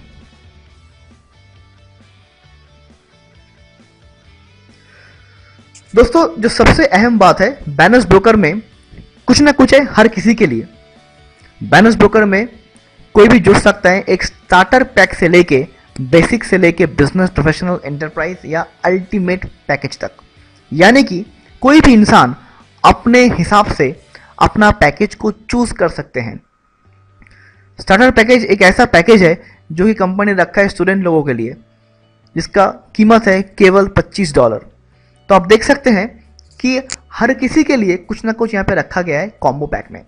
दोस्तों जो सबसे अहम बात है, बैनर्स ब्रोकर में कुछ ना कुछ है हर किसी के लिए। बैनर्स ब्रोकर में कोई भी जुड़ सकता है, एक स्टार्टर पैक से लेके, बेसिक से लेके बिजनेस, प्रोफेशनल, एंटरप्राइज या अल्टीमेट पैकेज तक, यानी कि कोई भी इंसान अपने हिसाब से अपना पैकेज को चूज कर सकते हैं। स्टार्टर पैकेज एक ऐसा पैकेज है जो कि कंपनी ने रखा है स्टूडेंट लोगों के लिए, जिसका कीमत है केवल $25। तो आप देख सकते हैं कि हर किसी के लिए कुछ ना कुछ यहाँ पे रखा गया है कॉम्बो पैक में।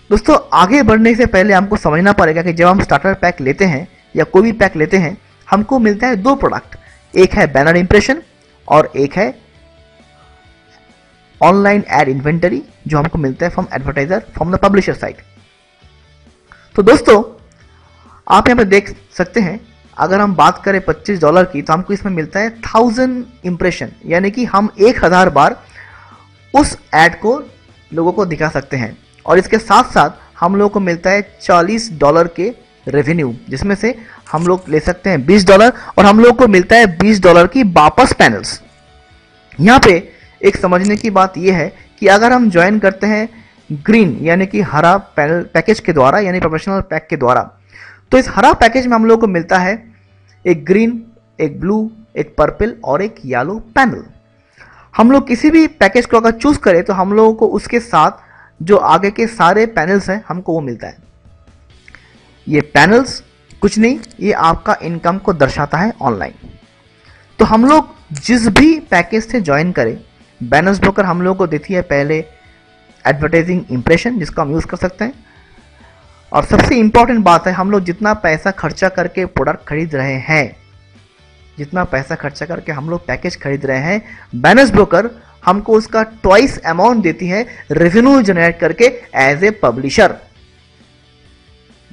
दोस्तों आगे बढ़ने से पहले हमको समझना पड़ेगा कि जब हम स्टार्टर पैक लेते हैं या कोई भी पैक लेते हैं, हमको मिलता है 2 प्रोडक्ट, एक है बैनर इंप्रेशन और एक है ऑनलाइन एड इन्वेंटरी, जो हमको मिलता है from advertiser, from the publisher site. तो दोस्तों आप यहाँ पे देख सकते हैं, अगर हम बात करें $25 की, तो हमको इसमें मिलता है 1000 इंप्रेशन, यानी कि हम 1000 बार उस एड को लोगों को दिखा सकते हैं। और इसके साथ साथ हम लोगों को मिलता है $40 के रेवेन्यू, जिसमें से हम लोग ले सकते हैं $20 और हम लोग को मिलता है $20 की वापस पैनल्स। यहाँ पे एक समझने की बात यह है कि अगर हम ज्वाइन करते हैं ग्रीन यानी कि हरा पैनल पैकेज के द्वारा, यानी प्रोफेशनल पैक के द्वारा। तो इस हरा पैकेज में हम लोग को मिलता है एक ग्रीन, एक ब्लू, एक पर्पल और एक येलो पैनल। हम लोग किसी भी पैकेज को अगर चूज करें तो हम लोगों को उसके साथ जो आगे के सारे पैनल्स हैं हमको वो मिलता है। ये पैनल्स कुछ नहीं, ये आपका इनकम को दर्शाता है ऑनलाइन। तो हम लोग जिस भी पैकेज से ज्वाइन करें, बैनर्स ब्रोकर हम लोग को देती है पहले एडवर्टाइजिंग इंप्रेशन, जिसको हम यूज कर सकते हैं। और सबसे इंपॉर्टेंट बात है, हम लोग जितना पैसा खर्चा करके प्रोडक्ट खरीद रहे हैं, जितना पैसा खर्चा करके हम लोग पैकेज खरीद रहे हैं, बैनर्स ब्रोकर हमको उसका ट्वाइस अमाउंट देती है रेवेन्यू जनरेट करके एज ए पब्लिशर।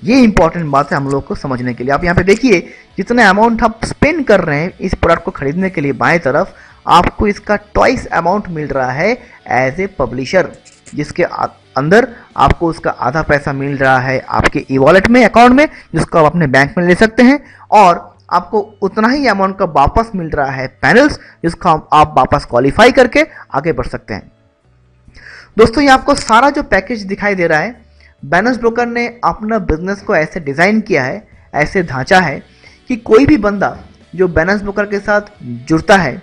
ये इंपॉर्टेंट बात है हम लोग को समझने के लिए। आप यहाँ पे देखिए, जितने अमाउंट आप स्पेंड कर रहे हैं इस प्रोडक्ट को खरीदने के लिए बाएं तरफ, आपको इसका ट्वाइस अमाउंट मिल रहा है एज ए पब्लिशर, जिसके अंदर आपको उसका आधा पैसा मिल रहा है आपके ई वॉलेट में, अकाउंट में, जिसको आप अपने बैंक में ले सकते हैं, और आपको उतना ही अमाउंट का वापस मिल रहा है पैनल्स, जिसको आप वापस क्वालिफाई करके आगे बढ़ सकते हैं। दोस्तों, ये आपको सारा जो पैकेज दिखाई दे रहा है, बैनर्स ब्रोकर ने अपना बिजनेस को ऐसे डिजाइन किया है, ऐसे ढांचा है कि कोई भी बंदा जो बैनर्स ब्रोकर के साथ जुड़ता है,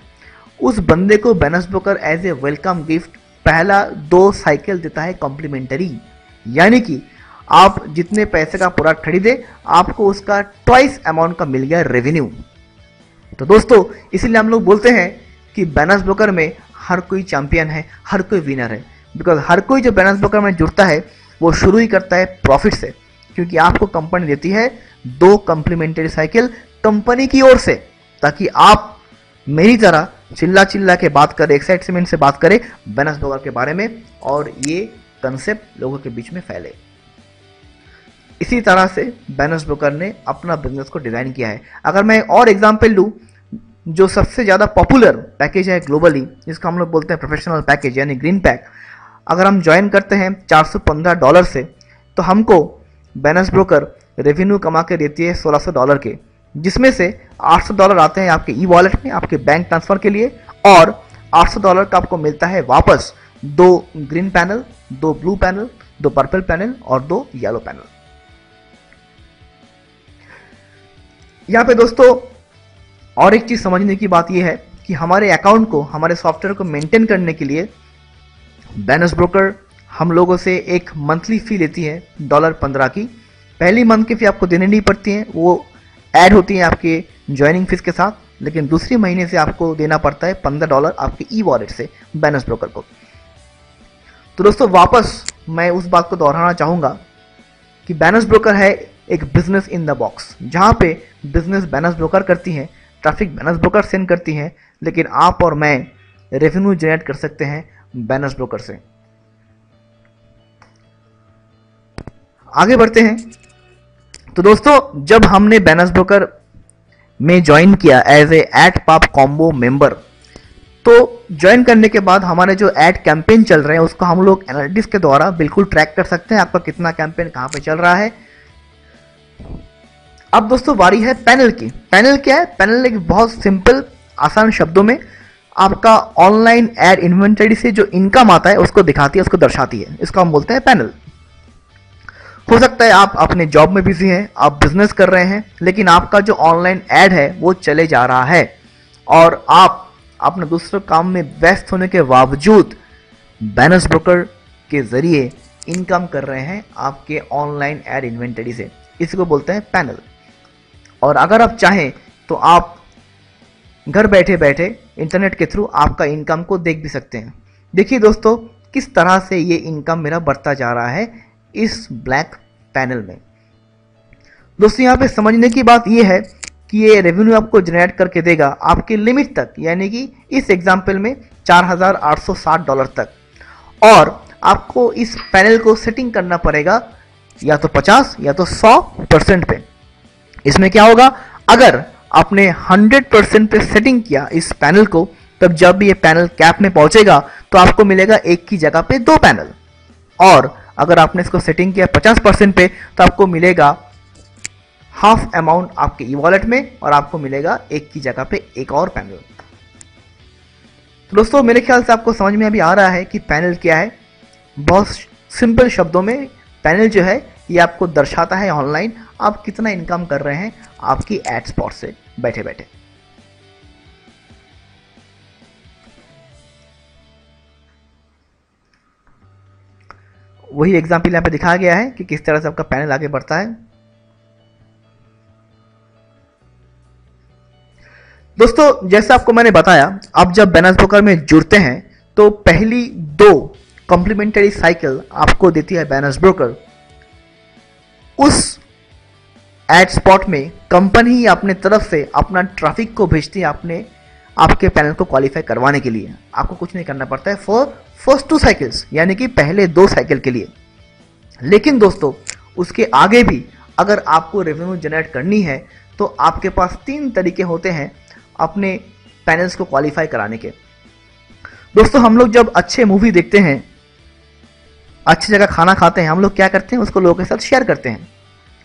उस बंदे को Banners Broker as a welcome gift पहला 2 साइकिल देता है कॉम्प्लीमेंटरी। यानी कि आप जितने पैसे का प्रोडक्ट खरीदे, आपको उसका ट्वाइस अमाउंट का मिल गया रेवेन्यू। तो दोस्तों, इसीलिए हम लोग बोलते हैं कि बैनर्स ब्रोकर में हर कोई चैंपियन है, हर कोई विनर है। बिकॉज हर कोई जो बैनर्स ब्रोकर में जुड़ता है वो शुरू ही करता है प्रॉफिट से, क्योंकि आपको कंपनी देती है 2 कॉम्प्लीमेंटरी साइकिल कंपनी की ओर से, ताकि आप मेरी तरह चिल्ला चिल्ला के बात करें, एक्साइटमेंट से बात करें बैनर्स ब्रोकर के बारे में, और ये कंसेप्ट लोगों के बीच में फैले। इसी तरह से बैनर्स ब्रोकर ने अपना बिजनेस को डिजाइन किया है। अगर मैं और एग्जांपल लूं, जो सबसे ज्यादा पॉपुलर पैकेज है ग्लोबली, जिसको हम लोग बोलते हैं प्रोफेशनल पैकेज यानी ग्रीन पैक, अगर हम ज्वाइन करते हैं $415 से, तो हमको बैनर्स ब्रोकर रेवेन्यू कमा के देती है $1600 के, जिसमें से $800 आते हैं आपके ई वॉलेट में, आपके बैंक ट्रांसफर के लिए, और $800 का आपको मिलता है वापस 2 green panel, 2 blue panel, 2 purple panel और 2 येलो पैनल। यहाँ पे दोस्तों और एक चीज समझने की बात यह है कि हमारे अकाउंट को, हमारे सॉफ्टवेयर को मेंटेन करने के लिए बैनर्स ब्रोकर हम लोगों से एक मंथली फी लेती है $15 की। पहली मंथ की फी आपको देनी नहीं पड़ती है, वो ऐड होती है आपके ज्वाइनिंग फीस के साथ, लेकिन दूसरी महीने से आपको देना पड़ता है $15 आपके ई वॉलेट से बैनर्स ब्रोकर को। तो दोस्तों, वापस मैं उस बात को दोहराना चाहूंगा कि बैनर्स ब्रोकर है एक बिजनेस इन द बॉक्स, जहां पे बिजनेस बैनर्स ब्रोकर करती हैं, ट्रैफिक बैनर्स ब्रोकर सेंड करती हैं, लेकिन आप और मैं रेवेन्यू जनरेट कर सकते हैं बैनर्स ब्रोकर से। आगे बढ़ते हैं। तो दोस्तों, जब हमने बैनर्स ब्रोकर में ज्वाइन किया as a @pop combo member, तो ज्वाइन करने के बाद हमारे जो एड कैंपेन चल रहे हैं उसको हम लोग एनालिटिक्स के द्वारा बिल्कुल ट्रैक कर सकते हैं, आपका कितना कैंपेन कहां पे चल रहा है। अब दोस्तों बारी है पैनल की। पैनल क्या है? पैनल एक बहुत सिंपल आसान शब्दों में आपका ऑनलाइन एड इन्वेंटरी से जो इनकम आता है उसको दिखाती है, उसको दर्शाती है। इसको हम बोलते हैं पैनल। हो सकता है आप अपने जॉब में बिजी हैं, आप बिजनेस कर रहे हैं, लेकिन आपका जो ऑनलाइन एड है वो चले जा रहा है और आप अपने दूसरे काम में व्यस्त होने के बावजूद बैनर्स ब्रोकर के जरिए इनकम कर रहे हैं आपके ऑनलाइन एड इन्वेंटरी से। इसको बोलते हैं पैनल। और अगर आप चाहें तो आप घर बैठे बैठे इंटरनेट के थ्रू आपका इनकम को देख भी सकते हैं। देखिए दोस्तों, किस तरह से ये इनकम मेरा बढ़ता जा रहा है इस ब्लैक पैनल में। दोस्तों, यहाँ पे समझने की बात ये है कि ये रेवेन्यू आपको जनरेट करके देगा आपकी लिमिट तक, यानी कि इस एग्जाम्पल में $4,860 तक। और आपको इस पैनल को सेटिंग करना पड़ेगा या तो 50 या तो 100% पे। इसमें क्या होगा, अगर आपने 100% पे सेटिंग किया इस पैनल को, तब जब ये पैनल कैप में पहुंचेगा तो आपको मिलेगा एक की जगह पे 2 पैनल। और अगर आपने इसको सेटिंग किया 50% पे तो आपको मिलेगा हाफ अमाउंट आपके ई वॉलेट में और आपको मिलेगा एक की जगह पे एक और पैनल। तो दोस्तों, मेरे ख्याल से आपको समझ में अभी आ रहा है कि पैनल क्या है। बहुत सिंपल शब्दों में पैनल जो है ये आपको दर्शाता है ऑनलाइन आप कितना इनकम कर रहे हैं आपकी एड स्पॉट से बैठे बैठे। वही एग्जाम्पल यहाँ पे दिखाया गया है कि किस तरह से आपका पैनल आगे बढ़ता है। दोस्तों जैसा आपको मैंने बताया, आप जब बैलेंस ब्रोकर में जुड़ते हैं तो पहली 2 कॉम्प्लीमेंट्री साइकिल आपको देती है बैलेंस ब्रोकर। उस एड स्पॉट में कंपनी ही अपने तरफ से अपना ट्रैफिक को भेजती है आपके पैनल को क्वालिफाई करवाने के लिए। आपको कुछ नहीं करना पड़ता है फॉर फर्स्ट 2 साइकिल्स, यानी कि पहले 2 साइकिल के लिए। लेकिन दोस्तों उसके आगे भी अगर आपको रेवेन्यू जनरेट करनी है तो आपके पास 3 तरीके होते हैं अपने पैनल्स को क्वालिफाई कराने के। दोस्तों हम लोग जब अच्छे मूवी देखते हैं, अच्छी जगह खाना खाते हैं, हम लोग क्या करते हैं उसको लोगों के साथ शेयर करते हैं।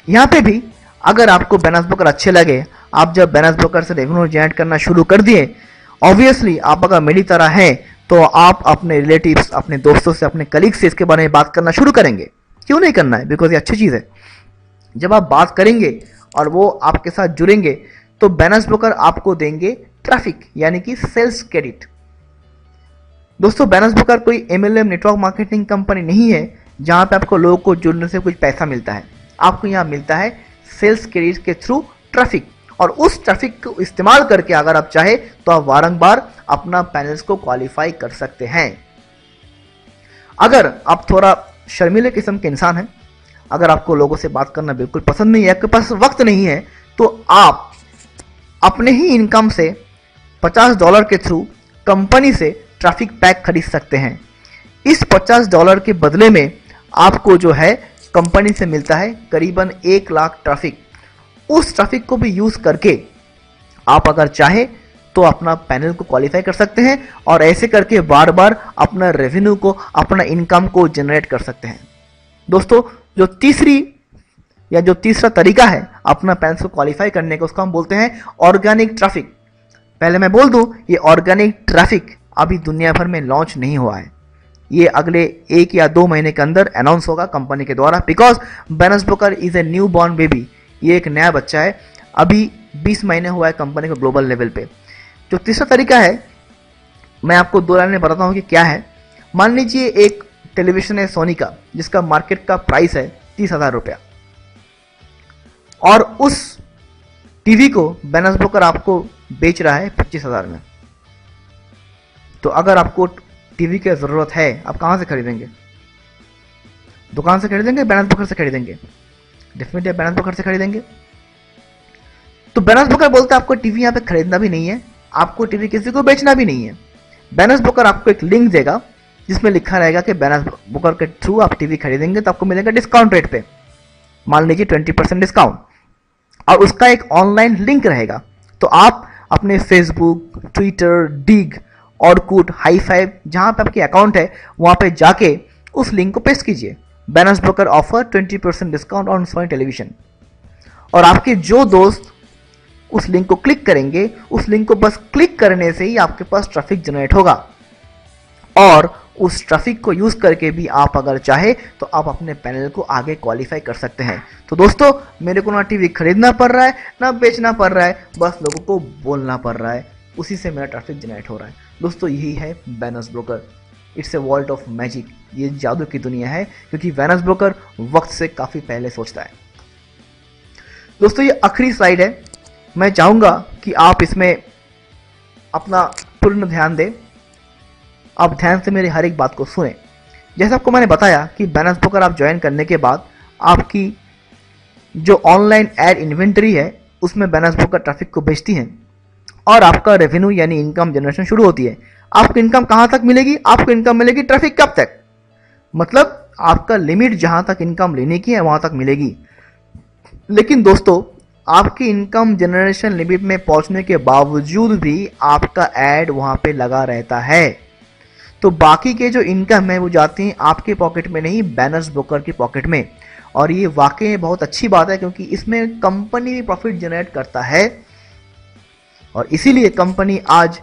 यहाँ पे भी अगर आपको बैलेंस ब्रोकर अच्छे लगे, आप जब बैलेंस ब्रोकर से रेवेन्यू जनरेट करना शुरू कर दिए, ऑब्वियसली आप अगर मेरी तरह हैं तो आप अपने रिलेटिव्स, अपने दोस्तों से, अपने कलीग से इसके बारे में बात करना शुरू करेंगे। क्यों नहीं करना है? बिकॉज ये अच्छी चीज़ है। जब आप बात करेंगे और वो आपके साथ जुड़ेंगे तो बैलेंस ब्रोकर आपको देंगे ट्रैफिक, यानी कि सेल्स क्रेडिट। दोस्तों बैलेंस ब्रोकर कोई MLM नेटवर्क मार्केटिंग कंपनी नहीं है जहां पे आपको लोगों को जुड़ने से कुछ पैसा मिलता है। आपको यहां मिलता है सेल्स क्रेडिट के थ्रू ट्रैफिक, और उस ट्रैफिक को इस्तेमाल करके अगर आप चाहे तो आप बारंबार अपना पैनल्स को क्वालिफाई कर सकते हैं। अगर आप थोड़ा शर्मीले किस्म के इंसान हैं, अगर आपको लोगों से बात करना बिल्कुल पसंद नहीं है, आपके पास वक्त नहीं है, तो आप अपने ही इनकम से $50 के थ्रू कंपनी से ट्रैफिक पैक खरीद सकते हैं। इस $50 के बदले में आपको जो है कंपनी से मिलता है करीबन 1 लाख ट्रैफिक। उस ट्रैफिक को भी यूज करके आप अगर चाहे तो अपना पैनल को क्वालिफाई कर सकते हैं और ऐसे करके बार बार अपना रेवेन्यू को, अपना इनकम को जनरेट कर सकते हैं। दोस्तों जो तीसरा तरीका है अपना पैनल को क्वालिफाई करने का, उसको हम बोलते हैं ऑर्गेनिक ट्रैफिक। पहले मैं बोल दूं, ये ऑर्गेनिक ट्रैफिक अभी दुनिया भर में लॉन्च नहीं हुआ है। ये अगले 1 या 2 महीने के अंदर अनाउंस होगा कंपनी के द्वारा, because balance broker is a new born baby. ये एक नया बच्चा है, अभी 20 महीने हुआ है कंपनी को ग्लोबल लेवल पे। जो तीसरा तरीका है मैं आपको 2 लाइन में बताता हूँ कि क्या है। मान लीजिए एक टेलीविजन है सोनी का, जिसका मार्केट का प्राइस है 30,000 रुपया, और उस टीवी को बैलेंस ब्रोकर आपको बेच रहा है 25,000 में। तो अगर आपको टीवी की ज़रूरत है, आप कहाँ से खरीदेंगे? दुकान से खरीदेंगे, बैलेंस ब्रोकर से खरीदेंगे? डेफिनेटली बैलेंस ब्रोकर से खरीदेंगे। तो बैलेंस ब्रोकर बोलते हैं आपको टीवी यहाँ पे खरीदना भी नहीं है, आपको टीवी किसी को बेचना भी नहीं है। बैलेंस ब्रोकर आपको एक लिंक देगा जिसमें लिखा रहेगा कि बैलेंस ब्रोकर के थ्रू आप टीवी खरीदेंगे तो आपको मिलेगा डिस्काउंट रेट पे, मान लीजिए 20% डिस्काउंट, और उसका एक ऑनलाइन लिंक रहेगा। तो आप अपने फेसबुक, ट्विटर, डिग, ऑर्कुट, हाई5 जहां पे आपकी अकाउंट है वहां पे जाके उस लिंक को पेस्ट कीजिए, balance broker offer 20% discount on Sony television, और आपके जो दोस्त उस लिंक को क्लिक करेंगे, उस लिंक को बस क्लिक करने से ही आपके पास ट्रैफिक जनरेट होगा, और उस ट्रैफिक को यूज करके भी आप अगर चाहे तो आप अपने पैनल को आगे क्वालिफाई कर सकते हैं। तो दोस्तों मेरे को ना टीवी खरीदना पड़ रहा है ना बेचना पड़ रहा है, बस लोगों को बोलना पड़ रहा है, उसी से मेरा ट्रैफिक जनरेट हो रहा है। दोस्तों यही है balance broker. It's a world of magic. ये जादू की दुनिया है, क्योंकि बैलेंस ब्रोकर वक्त से काफी पहले सोचता है। दोस्तों ये आखिरी स्लाइड है, मैं चाहूंगा कि आप इसमें अपना पूर्ण ध्यान दें, आप ध्यान से मेरी हर एक बात को सुने। जैसे आपको मैंने बताया कि बैलेंस ब्रोकर आप ज्वाइन करने के बाद आपकी जो ऑनलाइन एड इन्वेंटरी है उसमें बैलेंस ब्रोकर ट्रैफिक को भेजती है और आपका रेवेन्यू यानी इनकम जनरेशन शुरू होती है। आपको इनकम कहां तक मिलेगी? आपको इनकम मिलेगी ट्रैफिक कब तक? मतलब आपका लिमिट जहां तक इनकम लेने की है वहां तक मिलेगी। लेकिन दोस्तों आपकी इनकम जनरेशन लिमिट में पहुंचने के बावजूद भी आपका एड वहां पे लगा रहता है, तो बाकी के जो इनकम है वो जाती है आपके पॉकेट में नहीं, बैलेंस ब्रोकर की पॉकेट में। और ये वाकई बहुत अच्छी बात है, क्योंकि इसमें कंपनी भी प्रॉफिट जनरेट करता है, और इसीलिए कंपनी आज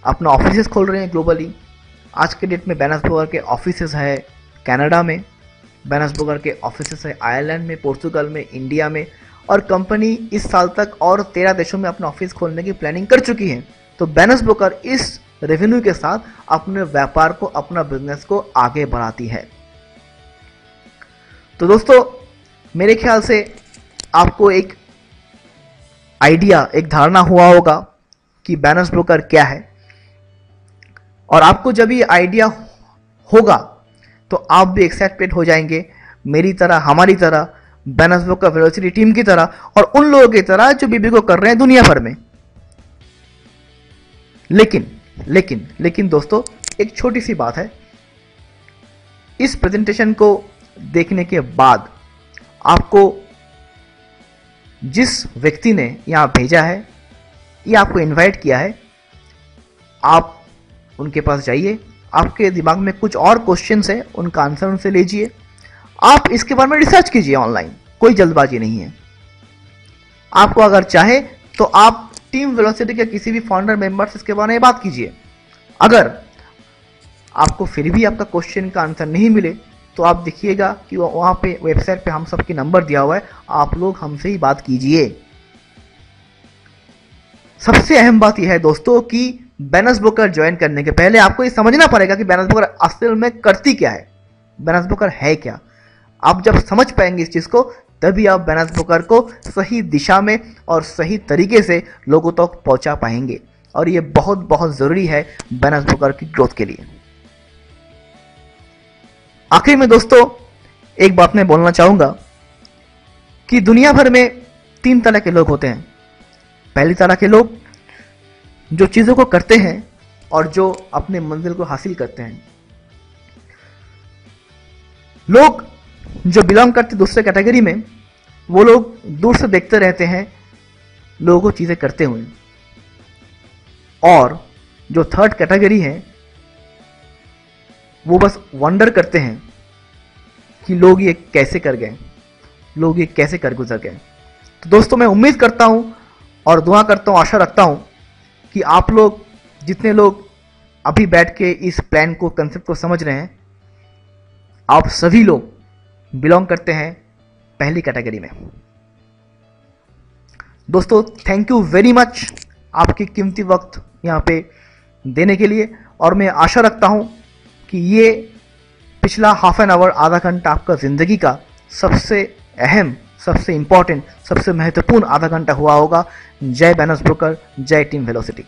अपना ऑफिसेस खोल रहे हैं ग्लोबली। आज के डेट में बैलेंस ब्रोकर के ऑफिसेस है कनाडा में, बैनर्स ब्रोकर के ऑफिस है आयरलैंड में, पोर्चुगल में, इंडिया में, और कंपनी इस साल तक और 13 देशों में अपना ऑफिस खोलने की प्लानिंग कर चुकी है। तो बैनर्स ब्रोकर इस रेवेन्यू के साथ अपने व्यापार को, अपना बिजनेस को आगे बढ़ाती है। तो दोस्तों, मेरे ख्याल से आपको एक आइडिया, एक धारणा हुआ होगा कि बैनर्स ब्रोकर क्या है, और आपको जब ये आइडिया होगा तो आप भी एक्साइटेड हो जाएंगे, मेरी तरह, हमारी तरह, बैनर्स ब्रोकर वेलोसिटी टीम की तरह, और उन लोगों की तरह जो बीबीको कर रहे हैं दुनिया भर में। लेकिन दोस्तों, एक छोटी सी बात है। इस प्रेजेंटेशन को देखने के बाद आपको जिस व्यक्ति ने यहां भेजा है या आपको इनवाइट किया है, आप उनके पास जाइए, आपके दिमाग में कुछ और क्वेश्चंस है, उनका आंसर उनसे लीजिए, आप इसके बारे में रिसर्च कीजिए ऑनलाइन, कोई जल्दबाजी नहीं है। आपको अगर चाहे तो आप टीम वेलोसिटी के किसी भी फाउंडर मेंबर से इसके बारे में बात कीजिए। अगर आपको फिर भी आपका क्वेश्चन का आंसर नहीं मिले तो आप देखिएगा कि वहां पे वेबसाइट पे हम सबकी नंबर दिया हुआ है, आप लोग हमसे ही बात कीजिए। सबसे अहम बात यह है दोस्तों कि बैनर्स ब्रोकर ज्वाइन करने के पहले आपको ये समझना पड़ेगा कि बैनर्स ब्रोकर असल में करती क्या है, बैनर्स ब्रोकर है क्या। आप जब समझ पाएंगे इस चीज को, तभी आप बैनर्स ब्रोकर को सही दिशा में और सही तरीके से लोगों तक पहुंचा पाएंगे, और ये बहुत बहुत जरूरी है बैनर्स ब्रोकर की ग्रोथ के लिए। आखिर में दोस्तों, एक बात मैं बोलना चाहूंगा कि दुनिया भर में 3 तरह के लोग होते हैं। पहली तरह के लोग जो चीजों को करते हैं और जो अपने मंजिल को हासिल करते हैं। लोग जो बिलोंग करते दूसरे कैटेगरी में, वो लोग दूर से देखते रहते हैं लोगों को चीजें करते हुए, और जो थर्ड कैटेगरी है वो बस वंडर करते हैं कि लोग ये कैसे कर गए, लोग ये कैसे कर गुजर गए। तो दोस्तों, मैं उम्मीद करता हूं और दुआ करता हूं, आशा रखता हूं कि आप लोग, जितने लोग अभी बैठ के इस प्लान को, कंसेप्ट को समझ रहे हैं, आप सभी लोग बिलोंग करते हैं पहली कैटेगरी में। दोस्तों, थैंक यू वेरी मच आपकी कीमती वक्त यहाँ पे देने के लिए, और मैं आशा रखता हूं कि ये पिछला हाफ एन आवर, आधा घंटा आपका जिंदगी का सबसे अहम, सबसे इंपॉर्टेंट, सबसे महत्वपूर्ण आधा घंटा हुआ होगा। जय बैनर्स ब्रोकर, जय टीम वेलोसिटी।